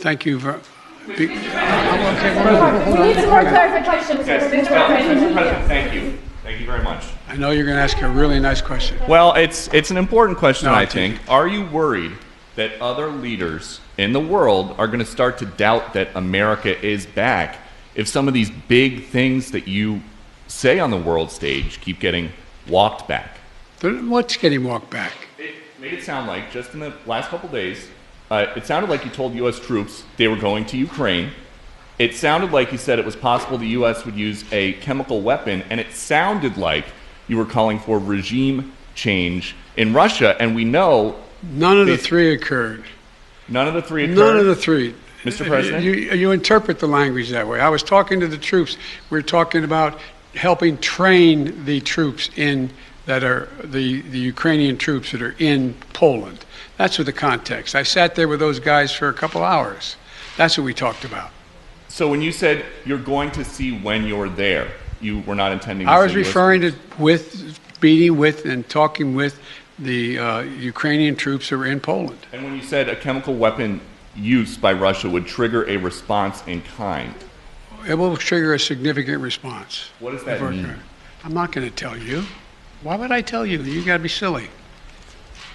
Thank you for. We need some more clarification. Mr. President, thank you. Thank you very much. I know you're going to ask a really nice question. Well, it's an important question, No, I I think- think. Are you worried that other leaders in the world are going to start to doubt that America is back if some of these big things that you say on the world stage keep getting walked back? What's getting walked back? It made it sound like, just in the last couple days, it sounded like you told U.S. troops they were going to Ukraine. It sounded like you said it was possible the U.S. would use a chemical weapon, and it sounded like you were calling for regime change in Russia, and we know None of the three occurred. none of the three occurred. None of the three. Mr. President? You interpret the language that way. I was talking to the troops. We were talking about helping train the troops that are the Ukrainian troops that are in Poland. That's what the context. I sat there with those guys for a couple hours. That's what we talked about. So when you said you're going to see when you're there, you were not intending to I was say US referring to meeting with and talking with the Ukrainian troops that were in Poland. And when you said a chemical weapon use by Russia would trigger a response in kind, It will trigger a significant response. what does that mean? I'm not going to tell you. Why would I tell you? You got to be silly.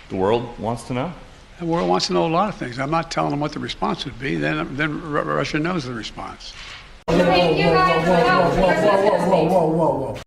The world wants to know. The world wants to know a lot of things. I'm not telling them what the response would be. Then Russia knows the response. Thank you guys. Whoa, whoa, whoa, whoa, whoa, whoa, whoa, whoa, whoa.